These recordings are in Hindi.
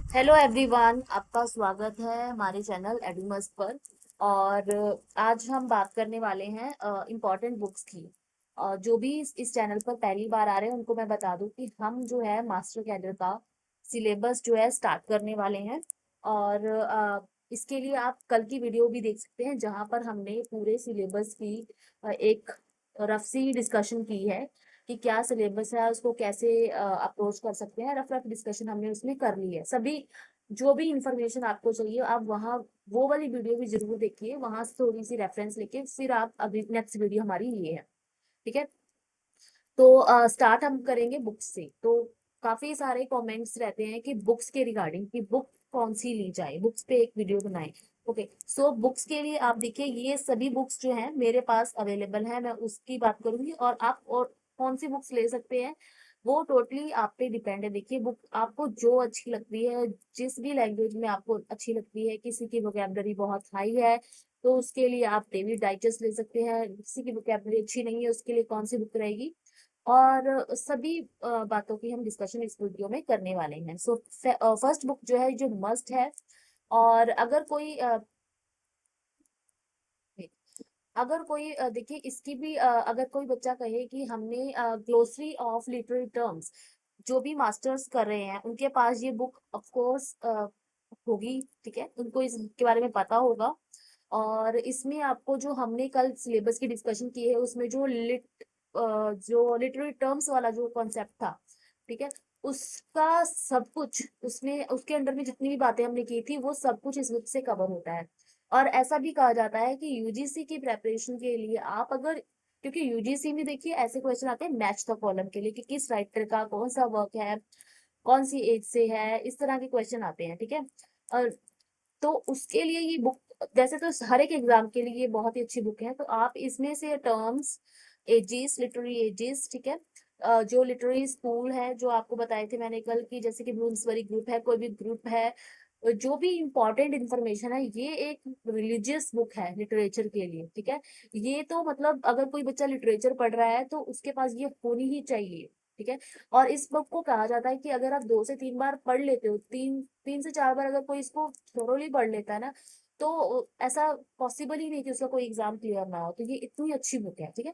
हेलो एवरीवन, आपका स्वागत है हमारे चैनल एडुमस पर। और आज हम बात करने वाले हैं इम्पोर्टेंट बुक्स की। जो भी इस चैनल पर पहली बार आ रहे हैं उनको मैं बता दूं कि हम जो है मास्टर कैडर का सिलेबस जो है स्टार्ट करने वाले हैं। और इसके लिए आप कल की वीडियो भी देख सकते हैं जहां पर हमने पूरे सिलेबस की एक रफ सी डिस्कशन की है कि क्या सिलेबस है, उसको कैसे अप्रोच कर सकते हैं। रफ रफ डिस्कशन हमने उसमें कर ली है। सभी जो भी इंफॉर्मेशन आपको चाहिए आप वहाँ वो वाली वीडियो भी जरूर देखिए, वहां से थोड़ी सी रेफरेंस लेके फिर आप अभी नेक्स्ट वीडियो हमारी ये है। ठीक है। तो स्टार्ट हम करेंगे बुक्स से। तो काफी सारे कमेंट्स रहते हैं कि बुक्स के रिगार्डिंग कि बुक कौन सी ली जाए, बुक्स पे एक वीडियो बनाए। ओके, सो बुक्स के लिए आप देखिए ये सभी बुक्स जो हैं मेरे पास अवेलेबल है, मैं उसकी बात करूंगी। और आप और कौन सी बुक्स ले सकते हैं वो टोटली आप पे डिपेंड है। देखिए बुक आपको जो अच्छी लगती है, जिस भी लैंग्वेज में आपको अच्छी लगती है, किसी की वोकेबलरी बहुत हाई है तो उसके लिए आप डेविड डाइजेस्ट ले सकते हैं। किसी की वोकेबलरी अच्छी नहीं है उसके लिए कौन सी बुक रहेगी। और सभी बातों की हम डिस्कशन इस वीडियो में करने वाले हैं। सो फर्स्ट बुक जो है जो मस्ट है। और अगर कोई देखिए इसकी भी अगर कोई बच्चा कहे कि हमने ग्लोसरी ऑफ लिटरेरी टर्म्स, जो भी मास्टर्स कर रहे हैं उनके पास ये बुक ऑफ कोर्स होगी। ठीक है, उनको इसके बारे में पता होगा। और इसमें आपको जो हमने कल सिलेबस की डिस्कशन की है उसमें जो लिटरेरी टर्म्स वाला जो कॉन्सेप्ट था, ठीक है, उसका सब कुछ उसमें उसके अंडर में जितनी भी बातें हमने की थी वो सब कुछ इस बुक से कवर होता है। और ऐसा भी कहा जाता है कि यूजीसी की प्रेपरेशन के लिए आप अगर, क्योंकि यूजीसी में देखिए ऐसे क्वेश्चन आते हैं मैच द कॉलम के लिए कि किस राइटर का कौन सा वर्क है, कौन सी एज से है, इस तरह के क्वेश्चन आते हैं। ठीक है। और तो उसके लिए ये बुक, वैसे तो हर एक एग्जाम के लिए ये बहुत ही अच्छी बुक है। तो आप इसमें से टर्म्स, एजेस, लिटरेरी एजेस, ठीक है, जो लिटरेरी स्कूल है जो आपको बताए थे मैंने कल की, जैसे कि ब्लूम्सबरी ग्रुप है, कोई भी ग्रुप है, जो भी इंपॉर्टेंट इंफॉर्मेशन है, ये एक रिलीजियस बुक है लिटरेचर के लिए। ठीक है। ये तो मतलब अगर कोई बच्चा लिटरेचर पढ़ रहा है तो उसके पास ये होनी ही चाहिए। ठीक है। और इस बुक को कहा जाता है कि अगर आप 2 से 3 बार पढ़ लेते हो, 3 से 4 बार अगर कोई इसको थोरोली पढ़ लेता है ना, तो ऐसा पॉसिबल ही नहीं कि उसका कोई एग्जाम क्लियर ना हो। तो ये इतनी अच्छी बुक है। ठीक है।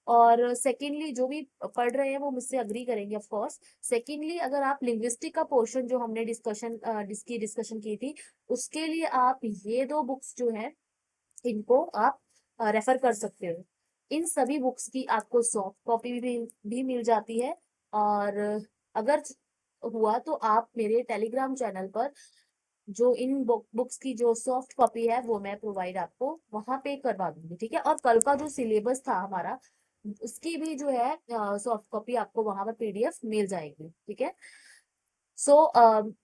और सेकेंडली जो भी पढ़ रहे हैं वो मुझसे अग्री करेंगे ऑफ कोर्स। सेकेंडली अगर आप लिंग्विस्टिक का पोर्शन जो हमने डिस्कशन की थी, उसके लिए आप ये दो बुक्स जो है इनको आप रेफर कर सकते हो। इन सभी बुक्स की आपको सॉफ्ट कॉपी भी मिल जाती है। और अगर हुआ तो आप मेरे टेलीग्राम चैनल पर जो इन बुक्स की जो सॉफ्ट कॉपी है वो मैं प्रोवाइड आपको वहां पे करवा दूंगी। ठीक है। और कल का जो सिलेबस था हमारा उसकी भी जो है सॉफ्ट कॉपी आपको वहां पर पीडीएफ मिल जाएगी। ठीक है। सो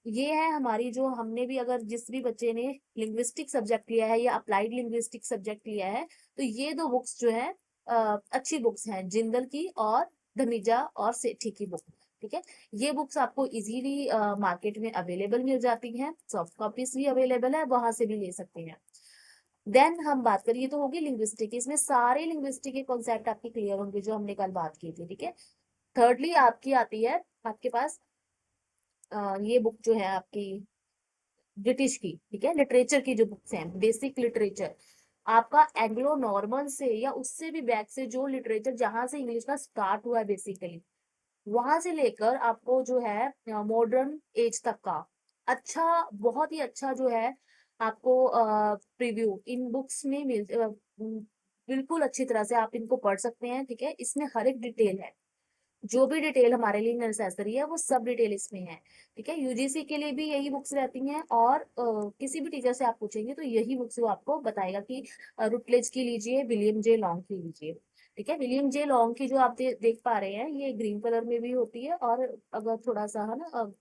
ये है हमारी, जो हमने भी, अगर जिस भी बच्चे ने लिंग्विस्टिक सब्जेक्ट लिया है या अप्लाइड लिंग्विस्टिक सब्जेक्ट लिया है तो ये दो बुक्स जो है अच्छी बुक्स हैं, जिंदल की और धमीजा और सेठी की बुक। ठीक है। ये बुक्स आपको इजीली मार्केट में अवेलेबल मिल जाती हैं, सॉफ्ट कॉपीज भी अवेलेबल है, वहां से भी ले सकते हैं। देन हम बात करिए तो होगी लिंग्विस्टिक, इसमें सारे लिंग्विस्टिक के कॉन्सेप्ट आपके क्लियर होंगे जो हमने कल बात की थी। ठीक है। थर्डली आपकी आती है आपके पास ये बुक जो है आपकी ब्रिटिश की, ठीक है, लिटरेचर की जो बुक्स हैं, बेसिक लिटरेचर, आपका एंग्लो नॉर्मल से या उससे भी बैक से जो लिटरेचर जहां से इंग्लिश का स्टार्ट हुआ है बेसिकली, वहां से लेकर आपको जो है मॉडर्न एज तक का अच्छा, बहुत ही अच्छा जो है आपको प्रीव्यू इन बुक्स में बिल्कुल अच्छी तरह से आप इनको पढ़ सकते हैं। ठीक है। इसमें हर एक डिटेल है, जो भी डिटेल हमारे लिए नेसेसरी है वो सब डिटेल इसमें है। ठीक है। यूजीसी के लिए भी यही बुक्स रहती हैं। और किसी भी टीचर से आप पूछेंगे तो यही बुक्स वो आपको बताएगा कि रुटलेज की लीजिए, विलियम जे लॉन्ग की लीजिए। ठीक है। विलियम जे लॉन्ग की जो आप देख पा रहे हैं ये ग्रीन कलर में भी होती है, और अगर थोड़ा सा है ना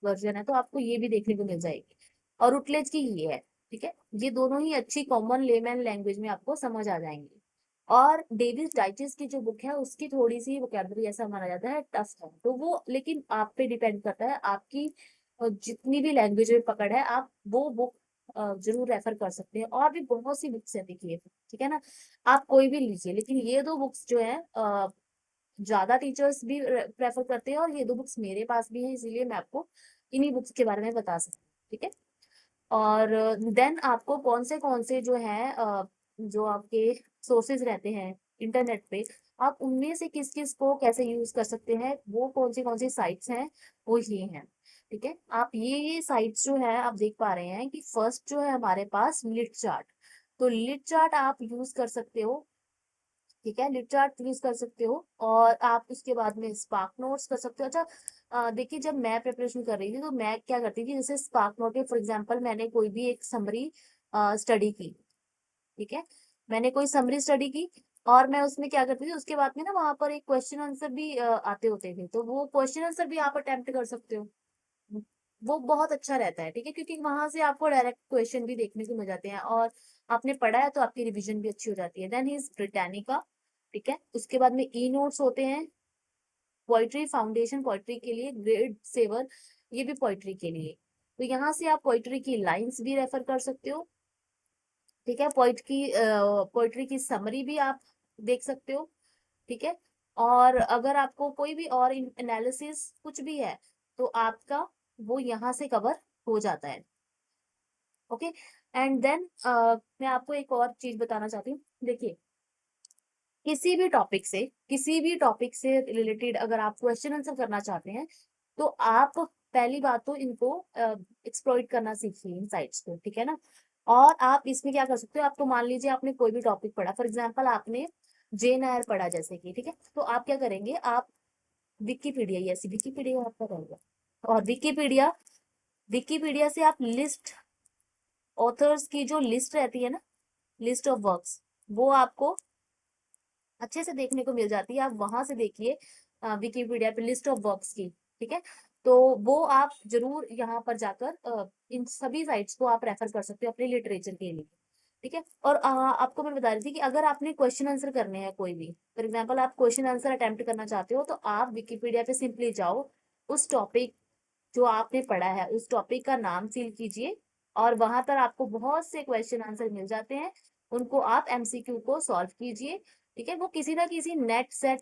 वर्जन है तो आपको ये भी देखने को मिल जाएगी। और रुटलेज की ये है। ठीक है। ये दोनों ही अच्छी कॉमन लेमैन लैंग्वेज में आपको समझ आ जाएंगी। और डेविस डाइजेस्ट की जो बुक है उसकी थोड़ी सी वोकेबलरी ऐसा माना जाता है टफ है, तो वो लेकिन आप पे डिपेंड करता है, आपकी जितनी भी लैंग्वेज में पकड़ है आप वो बुक जरूर रेफर कर सकते हैं। और भी बहुत सी बुक्स है देखिए। ठीक है ना, आप कोई भी लीजिए, लेकिन ये दो बुक्स जो है ज्यादा टीचर्स भी प्रेफर करते हैं, और ये दो बुक्स मेरे पास भी है, इसीलिए मैं आपको इन्हीं बुक्स के बारे में बता सकती हूँ। ठीक है। और देन आपको कौन से जो है जो आपके सोर्सेज रहते हैं इंटरनेट पे, आप उनमें से किस किस को कैसे यूज कर सकते हैं, वो कौन सी साइट्स हैं, वो ये हैं। ठीक है, आप ये साइट्स जो है आप देख पा रहे हैं कि फर्स्ट जो है हमारे पास लिट चार्ट। तो लिट चार्ट आप यूज कर सकते हो। ठीक है, लिट चार्ट यूज कर सकते हो, और आप उसके बाद में स्पार्क नोट्स कर सकते हो। अच्छा, देखिए जब मैं प्रिपरेशन कर रही थी तो मैं क्या करती थी, जैसे स्पार्क नोट में फॉर एग्जांपल मैंने कोई भी एक समरी स्टडी की। ठीक है, मैंने कोई समरी स्टडी की, और मैं उसमें क्या करती थी, उसके बाद में ना वहां पर एक क्वेश्चन आंसर भी आते होते थे, तो वो क्वेश्चन आंसर भी आप अटेम्प्ट कर सकते हो। वो बहुत अच्छा रहता है। ठीक है, क्योंकि वहां से आपको डायरेक्ट क्वेश्चन भी देखने को मिल जाते हैं, और आपने पढ़ा है तो आपकी रिवीजन भी अच्छी हो जाती है। Then is Britannica. ठीक है, उसके बाद में ई नोट्स होते हैं, पोइट्री फाउंडेशन पोइट्री के लिए, ग्रेड सेवर ये भी पोइट्री के लिए। तो यहाँ से आप पोइट्री की लाइंस भी रेफर कर सकते हो। ठीक है, पोइट्री की समरी भी आप देख सकते हो। ठीक है, और अगर आपको कोई भी और एनालिसिस कुछ भी है तो आपका वो यहाँ से कवर हो जाता है। ओके, एंड देन मैं आपको एक और चीज बताना चाहती हूँ। देखिए, किसी भी टॉपिक से रिलेटेड अगर आप क्वेश्चन आंसर करना चाहते हैं, तो आप पहली बात तो इनको एक्सप्लॉइट करना सीखिए इन साइट्स को। ठीक है ना, और आप इसमें क्या कर सकते हो, आपको मान लीजिए आपने कोई भी टॉपिक पढ़ा, फॉर एग्जाम्पल आपने जेन एयर पढ़ा जैसे कि, ठीक है, तो आप क्या करेंगे, आप विकीपीडिया, ये ऐसी विकीपीडिया आपका रहेगा, और विकीपीडिया से आप लिस्ट, ऑथर्स की जो लिस्ट रहती है ना, लिस्ट ऑफ वर्क्स, वो आपको अच्छे से देखने को मिल जाती है। आप वहां से देखिए विकिपीडिया पे लिस्ट ऑफ वर्क्स की। ठीक है, तो वो आप जरूर यहाँ पर जाकर इन सभी साइट्स को आप रेफर कर सकते हो अपने लिटरेचर के लिए। ठीक है, और आपको मैं बता रही थी कि अगर आपने क्वेश्चन आंसर करने हैं कोई भी, फॉर एग्जाम्पल आप क्वेश्चन आंसर अटेम्प्ट करना चाहते हो, तो आप विकिपीडिया पे सिंपली जाओ, उस टॉपिक जो आपने पढ़ा है उस टॉपिक का नाम फिल कीजिए, और वहां पर आपको बहुत से क्वेश्चन आंसर मिल जाते हैं, उनको आप एमसीक्यू को सॉल्व कीजिए। ठीक है, वो किसी ना किसी नेट सेट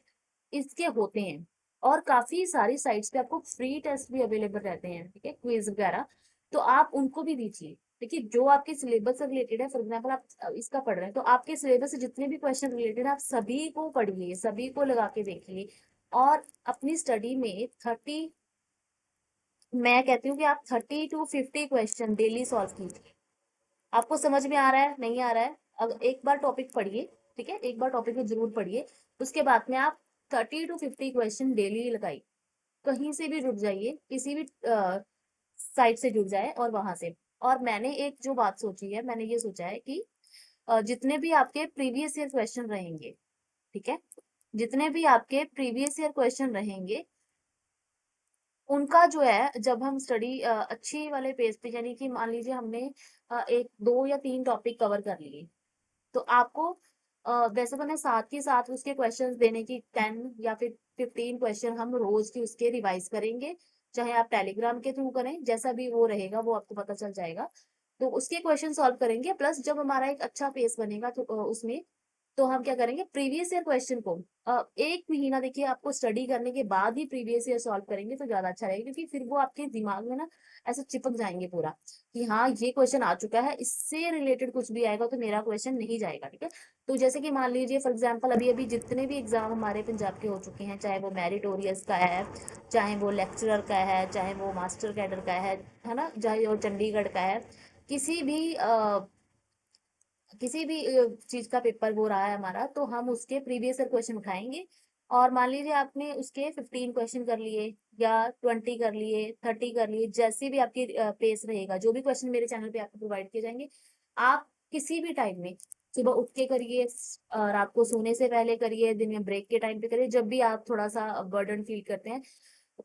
इसके होते हैं, और काफी सारी साइट्स पे आपको फ्री टेस्ट भी अवेलेबल रहते हैं। ठीक है, क्विज वगैरह, तो आप उनको भी दीजिए। देखिए, जो आपके सिलेबस से रिलेटेड है, फॉर एग्जाम्पल आप इसका पढ़ रहे हैं, तो आपके सिलेबस से जितने भी क्वेश्चन रिलेटेड है आप सभी को पढ़िए, सभी को लगा के देखिए, और अपनी स्टडी में 30, मैं कहती हूँ कि आप 30 to 50 क्वेश्चन डेली सॉल्व कीजिए। आपको समझ में आ रहा है, नहीं आ रहा है, अब एक बार टॉपिक पढ़िए। ठीक है, एक बार टॉपिक को जरूर पढ़िए, उसके बाद में आप 30 to 50 क्वेश्चन डेली लगाइए। कहीं से भी जुड़ जाइए, किसी भी साइट से जुड़ जाए, और वहां से। और मैंने एक जो बात सोची है, मैंने ये सोचा है कि जितने भी आपके प्रीवियस ईयर क्वेश्चन रहेंगे, ठीक है, जितने भी आपके प्रीवियस ईयर क्वेश्चन रहेंगे, उनका जो है जब हम स्टडी अच्छी वाले पेज पे, यानी कि मान लीजिए हमने एक 2 या 3 टॉपिक कवर कर लिए, तो आपको वैसे तो मैं साथ के साथ उसके क्वेश्चंस देने की 10 या फिर 15 क्वेश्चन हम रोज की उसके रिवाइज करेंगे, चाहे आप टेलीग्राम के थ्रू करें, जैसा भी वो रहेगा वो आपको पता चल जाएगा। तो उसके क्वेश्चन सॉल्व करेंगे, प्लस जब हमारा एक अच्छा पेज बनेगा तो उसमें तो हम क्या करेंगे, प्रीवियस ईयर क्वेश्चन को 1 महीना देखिए, आपको स्टडी करने के बाद ही प्रीवियस ईयर सॉल्व करेंगे तो ज्यादा अच्छा रहेगा, क्योंकि फिर वो आपके दिमाग में ना ऐसे चिपक जाएंगे पूरा, कि हाँ ये क्वेश्चन आ चुका है, इससे रिलेटेड कुछ भी आएगा तो मेरा क्वेश्चन नहीं जाएगा। ठीक है, तो जैसे कि मान लीजिए फॉर एग्जाम्पल अभी अभी जितने भी एग्जाम हमारे पंजाब के हो चुके हैं, चाहे वो मेरिटोरियस का है, चाहे वो लेक्चरर का है, चाहे वो मास्टर कैडर का है ना, चाहे वो चंडीगढ़ का है, किसी भी किसी भी चीज का पेपर हो रहा है हमारा, तो हम उसके प्रीवियस ईयर क्वेश्चन उठाएंगे, और मान लीजिए आपने उसके 15 क्वेश्चन कर लिए, या 20 कर लिए, 30 कर लिए, जैसे भी आपकी पेस रहेगा, जो भी क्वेश्चन मेरे चैनल पे आपको प्रोवाइड किए जाएंगे, आप किसी भी टाइम में सुबह उठ के करिए, रात को सोने से पहले करिए, दिन में ब्रेक के टाइम पे करिए, जब भी आप थोड़ा सा बर्डन फील करते हैं,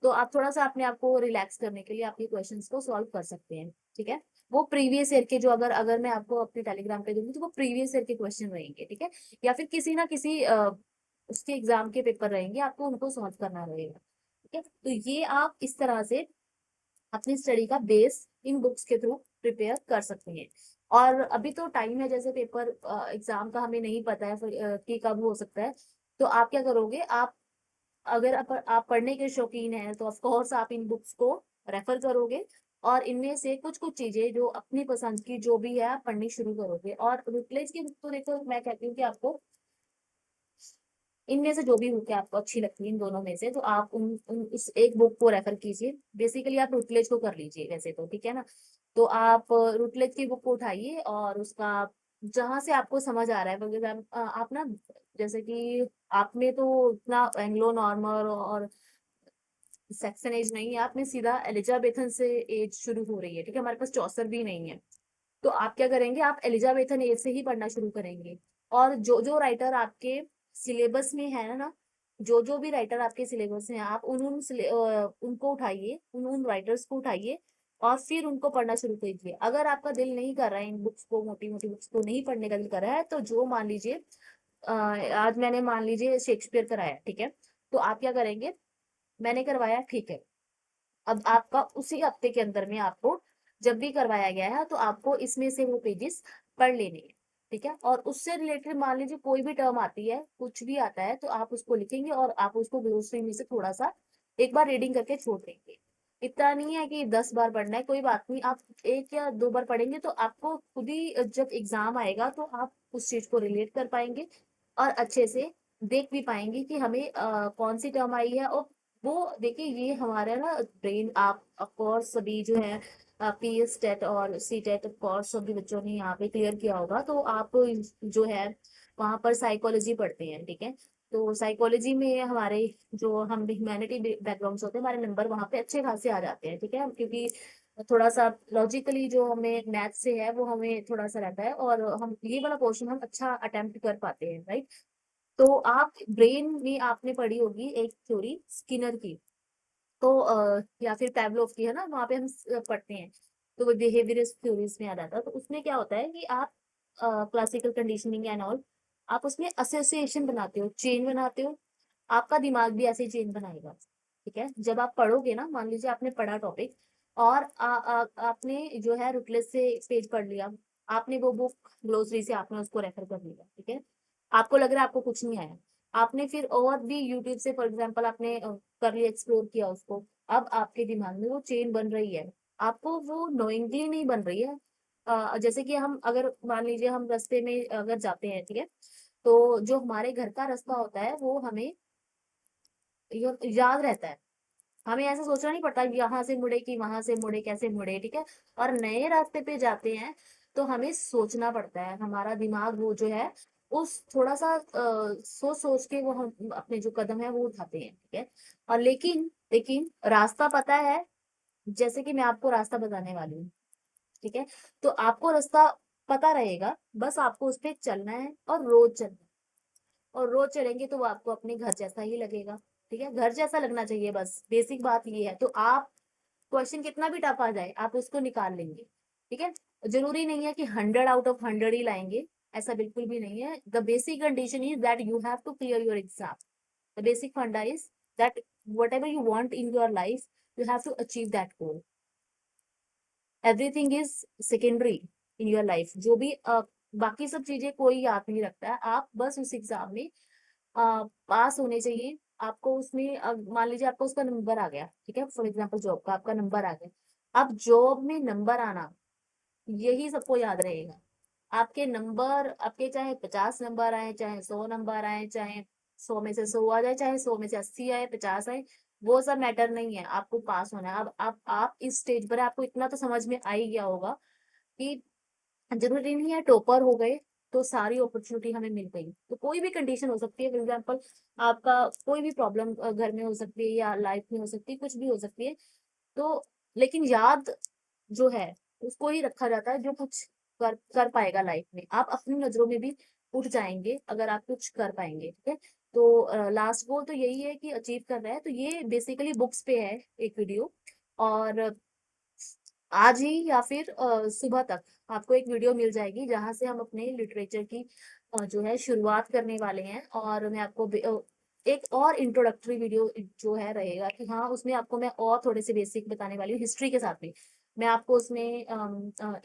तो आप थोड़ा सा अपने आप को रिलैक्स करने के लिए आपके क्वेश्चंस को सॉल्व कर सकते हैं। ठीक है, वो प्रीवियस ईयर के जो अगर अगर मैं आपको अपने टेलीग्राम पे दूंगी तो वो प्रीवियस ईयर के क्वेश्चन रहेंगे। ठीक है, या फिर किसी ना किसी उसके एग्जाम के पेपर रहेंगे, आपको उनको सॉल्व करना रहेगा। ठीक है, तो ये आप इस तरह से अपनी स्टडी का बेस इन बुक्स के थ्रू प्रिपेयर कर सकते हैं। और अभी तो टाइम है, जैसे पेपर एग्जाम का हमें नहीं पता है कि कब हो सकता है, तो आप क्या करोगे, आप अगर आप पढ़ने के शौकीन हैं तो ऑफ कोर्स आप इन बुक्स को रेफर करोगे, और इनमें से कुछ कुछ चीजें जो अपनी पसंद की जो भी है आप पढ़नी शुरू करोगे। और रिप्लेस की बुक तो देखो मैं कहती हूँ कि आपको इनमें से जो भी बुक है आपको अच्छी लगती है इन दोनों में से, तो आप उस एक बुक को रेफर कीजिए। बेसिकली आप रूटलेज को कर लीजिए वैसे तो, ठीक है ना। तो आप रूटलेज की बुक को उठाइए और उसका जहां से आपको समझ आ रहा है वगैरह आप ना, जैसे कि आप में तो इतना एंग्लो नॉर्मल और सेक्शन एज नहीं है, आप में सीधा एलिजाबेथन से एज शुरू हो रही है, ठीक है। हमारे पास चौसर भी नहीं है। तो आप क्या करेंगे, आप एलिजाबेथन एज से ही पढ़ना शुरू करेंगे। और जो जो राइटर आपके सिलेबस में है ना, जो जो भी राइटर आपके सिलेबस में है, आप उनको उठाइए, उन राइटर्स को उठाइए और फिर उनको पढ़ना शुरू कीजिए। अगर आपका दिल नहीं कर रहा है इन बुक्स को, मोटी मोटी बुक्स को नहीं पढ़ने का दिल कर रहा है, तो जो मान लीजिए आज मैंने मान लीजिए शेक्सपियर कराया, ठीक है। तो आप क्या करेंगे, मैंने करवाया, ठीक है। अब आपका उसी हफ्ते के अंदर में आपको जब भी करवाया गया है तो आपको इसमें से वो पेजेस पढ़ लेने हैं, ठीक है। और उससे रिलेटेड मान लीजिए कोई भी टर्म आती है, कुछ भी आता है, तो आप उसको लिखेंगे और आप उसको ग्लोसरी में से थोड़ा सा एक बार रीडिंग करके छोड़ देंगे। इतना नहीं है कि 10 बार पढ़ना है, कोई बात नहीं, आप 1 या 2 बार पढ़ेंगे तो आपको खुद ही जब एग्जाम आएगा तो आप उस चीज को रिलेट कर पाएंगे और अच्छे से देख भी पाएंगे कि हमें कौन सी टर्म आई है। और वो देखिए, ये हमारा ना ब्रेन, आप ऑफ कोर्स सभी जो है पीएस टेट और सी टेट ऑफ कोर्स सभी बच्चों ने यहाँ पे क्लियर किया होगा, तो आप जो है वहां पर साइकोलॉजी पढ़ते हैं, ठीक है। तो साइकोलॉजी में हमारे जो हम ह्यूमैनिटी बैकग्राउंड से होते हैं, हमारे नंबर वहां पे अच्छे खासे आ जाते हैं, ठीक है। क्योंकि थोड़ा सा लॉजिकली जो हमें मैथ से है वो हमें थोड़ा सा रहता है और हम ये वाला पोर्शन हम अच्छा अटेम्प्ट कर पाते हैं, राइट। तो आप ब्रेन में आपने पढ़ी होगी एक थ्योरी स्किनर की, तो या फिर पैवलोव की, है ना, वहां पे हम पढ़ते हैं। तो वो बिहेवियरिस्ट थ्योरीज में आ जाता है। तो उसमें क्या होता है कि आप क्लासिकल कंडीशनिंग एंड ऑल, आप उसमें एसोसिएशन बनाते हो, चेन बनाते हो। आपका दिमाग भी ऐसे चेन बनाएगा, ठीक है। जब आप पढ़ोगे ना, मान लीजिए आपने पढ़ा टॉपिक और आपने जो है रुटलेज से पेज पढ़ लिया, आपने वो बुक ग्लोसरी से आपने उसको रेफर कर लिया, ठीक है। आपको लग रहा है आपको कुछ नहीं आया, आपने फिर और भी यूट्यूब से फॉर एग्जांपल आपने कर लिया, एक्सप्लोर किया उसको। अब आपके दिमाग में वो चेन बन रही है, आपको वो नोइंगली नहीं बन रही है। जैसे कि हम अगर मान लीजिए हम रास्ते में अगर जाते हैं, ठीक है, तो जो हमारे घर का रास्ता होता है वो हमें याद रहता है। हमें ऐसा सोचना नहीं पड़ता कि यहाँ से मुड़े कि वहां से मुड़े, कैसे मुड़े, ठीक है। और नए रास्ते पे जाते हैं तो हमें सोचना पड़ता है, हमारा दिमाग वो जो है उस थोड़ा सा सोच सोच के वो हम अपने जो कदम है वो उठाते हैं, ठीक है। और लेकिन लेकिन रास्ता पता है, जैसे कि मैं आपको रास्ता बताने वाली हूँ, ठीक है। तो आपको रास्ता पता रहेगा, बस आपको उस पर चलना है और रोज चलना है। और रोज चलेंगे तो वो आपको अपने घर जैसा ही लगेगा, ठीक है। घर जैसा लगना चाहिए, बस बेसिक बात ये है। तो आप क्वेश्चन कितना भी टफ आ जाए आप उसको निकाल लेंगे, ठीक है। जरूरी नहीं है कि 100 आउट ऑफ 100 ही लाएंगे, ऐसा बिल्कुल भी नहीं है। The basic condition is that you have to clear your exam. The basic funda is that whatever you want in your life, you have to achieve that goal. Everything is secondary in your life. जो भी बाकी सब चीजें कोई याद नहीं रखता है, आप बस उस एग्जाम में पास होने चाहिए। आपको उसमें मान लीजिए आपको उसका नंबर आ गया, ठीक है, फॉर एग्जाम्पल जॉब का आपका नंबर आ गया। अब जॉब में नंबर आना, यही सबको याद रहेगा। आपके नंबर, आपके चाहे 50 नंबर आए, चाहे 100 नंबर आए, चाहे 100 में से 100 आ जाए, चाहे 100 में से 80 आए, 50 आए, वो सब मैटर नहीं है, आपको पास होना है। अब आप इस स्टेज पर हैं, आपको इतना तो समझ में आ ही गया होगा कि जरूरी नहीं है टॉपर हो गए तो सारी अपॉर्चुनिटी हमें मिल गई। तो कोई भी कंडीशन हो सकती है, फॉर एग्जाम्पल आपका कोई भी प्रॉब्लम घर में हो सकती है या लाइफ में हो सकती है, कुछ भी हो सकती है। तो लेकिन याद जो है उसको ही रखा जाता है जो कुछ कर पाएगा लाइफ में। आप अपनी नजरों में भी उठ जाएंगे अगर आप कुछ कर पाएंगे, ठीक है। तो लास्ट गोल तो यही है कि अचीव करना है। तो ये बेसिकली बुक्स पे है एक वीडियो। और आज ही या फिर सुबह तक आपको एक वीडियो मिल जाएगी जहां से हम अपने लिटरेचर की जो है शुरुआत करने वाले हैं। और मैं आपको एक और इंट्रोडक्टरी वीडियो जो है रहेगा कि हाँ, उसमें आपको मैं और थोड़े से बेसिक बताने वाली हूँ हिस्ट्री के साथ में। मैं आपको उसमें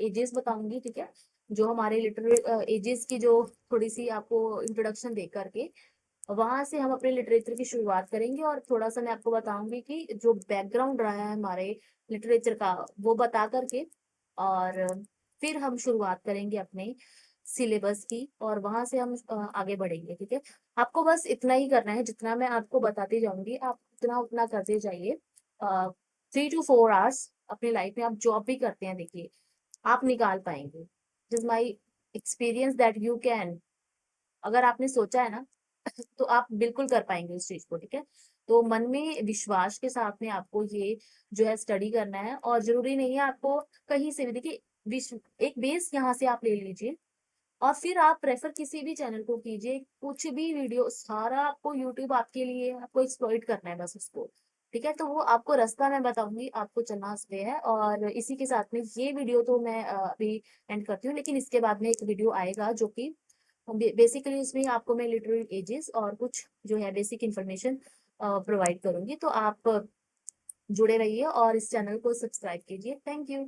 एजेस बताऊंगी, ठीक है, जो हमारे लिटरेरी एजेस की जो थोड़ी सी आपको इंट्रोडक्शन दे करके वहां से हम अपने लिटरेचर की शुरुआत करेंगे, और थोड़ा सा मैं आपको बताऊंगी कि जो बैकग्राउंड रहा है हमारे लिटरेचर का वो बता करके, और फिर हम शुरुआत करेंगे अपने सिलेबस की, और वहां से हम आगे बढ़ेंगे। ठीक है, आपको बस इतना ही करना है, जितना मैं आपको बताती जाऊंगी आप उतना उतना करते जाइए। 3 to 4 आवर्स अपनी लाइफ में आप जॉब भी करते हैं, देखिए आप निकाल पाएंगे। This my experience that you can, अगर आपने सोचा है ना तो आप बिल्कुल कर पाएंगे उस चीज को। ठीक है, तो मन में विश्वास के साथ में आपको ये जो है स्टडी करना है, और जरूरी नहीं है आपको कहीं से भी, देखिए विश्व एक बेस यहाँ से आप ले लीजिए, और फिर आप प्रेफर किसी भी चैनल को कीजिए, कुछ भी वीडियो सारा आपको यूट्यूब आपके लिए, आपको एक्सप्लॉइट करना है बस उसको। ठीक है, तो वो आपको रास्ता मैं बताऊंगी, आपको चलना उस पे है। और इसी के साथ में ये वीडियो तो मैं अभी एंड करती हूँ, लेकिन इसके बाद में एक वीडियो आएगा जो कि बेसिकली उसमें आपको मैं लिटरेरी एजेस और कुछ जो है बेसिक इंफॉर्मेशन प्रोवाइड करूंगी। तो आप जुड़े रहिए और इस चैनल को सब्सक्राइब कीजिए। Thank you.